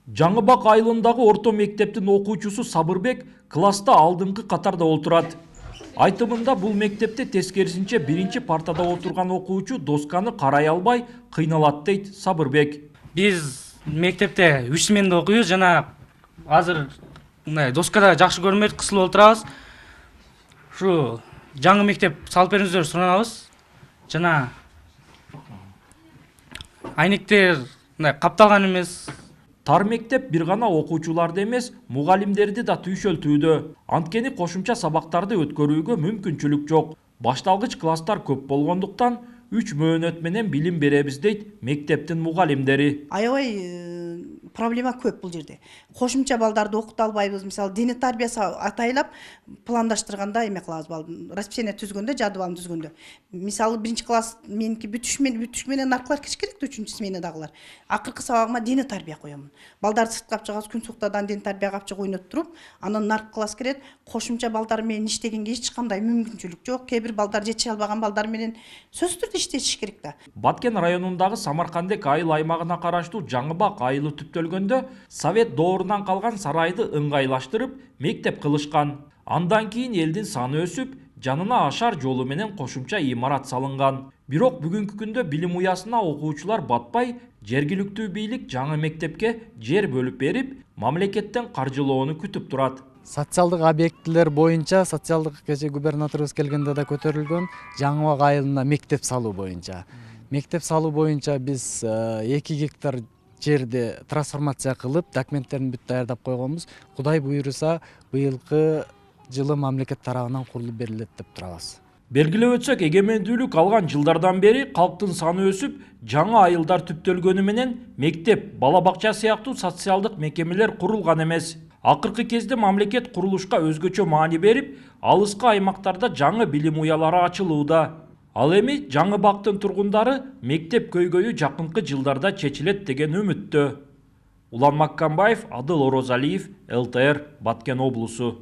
Жаңыбак айылындагы орто мектептин окуучусу Сабырбек класста алдыңкы катарда отурат. Айтымында бул мектепте тескерисинче биринчи партада отурган окуучу досканы карай албай кыйналат дейт Сабырбек. Биз мектепте 3 сменде окуйбуз жана азыр мындай доскада жакшы көрмөйт, кысылып отурабыз. Ушу жаңы мектеп салып бериңиздер суранабыз. Жана айнектер мындай капталган эмес. Тар мектеп бир гана окуучуларды эмес, мугалимдерди да түйшөлтүүдө. Анткени кошумча сабактарды өткөрүүгө мүмкүнчүлүк жок. Башталгыч класстар көп болгондуктан 3 мөөнөт менен билим беребиз дейт мектептин мугалимдери. Аябай проблема көп бул жерде. Кошумча балдарды окута албайбыз. Мисалы, дене тарбиясы атайлап пландаштырганда эме кылабыз, расписание түзгөндө, жадыбалын түзгөндө. Мисалы, биринчи класс меники бүтүш менен наркылар кириш керек, 3-чү сменадагылар. Акыркы сабагыма дене тарбия коёмун. Балдарды сыртка алып чыгабыз, күн суктадан дене тарбияга алып чыгып ойноп туруп, анан нарк класс кирет. Кошумча балдар менен иштегенге эч кандай мүмкүнчүлүк жок. Кээ бир балдар жетише албаган балдар менен сөзсүз түрдө иштешиш керек да. Баткен районундагы Самаркандек айыл аймагына караштуу Жаңыбак айылы түптөлгөндө Совет доорунан калган сарайды ыңгайлаштырып, мектеп кылышкан. Андан кийин элдин саны өсүп, жанына ашар жолу менен кошумча имарат салынган. Бирок бүгүнкү күндө билим уясына окуучулар батпай, жергиликтүү бийлик жаңы мектепке жер бөлүп берип, мамлекеттен каржылоону күтүп турат. Социалдык объектилер боюнча, социалдык кече губернаторубуз келгенде да көтөрүлгөн, Жаңыбак айылына мектеп салуу боюнча. Мектеп салуу боюнча биз 2 гектар жерди трансформация кылып, документтерин бүт даярдап койгонбуз. Кудай буйруса, быйылкы жылы мамлекет тарабынан курулуп берилет деп турабыз. Белгилеп өтсөк, эгемендүүлүк алган жылдардан бери калктын саны өсүп, жаңы айылдар түптөлгөнү менен мектеп, бала бакча сыяктуу социалдык мекемелер курулган эмес. Акыркы кезде мамлекет курулушка өзгөчө маани берип, алыскы аймактарда жаңы билим уялары ачылууда. Ал эми Жаңыбактын тургундары мектеп көйгөйү жакынкы жылдарда чечилет деген үмүттө. Улан Маккамбаев, Адыл Орозалиев, ЛТР, Баткен облусу.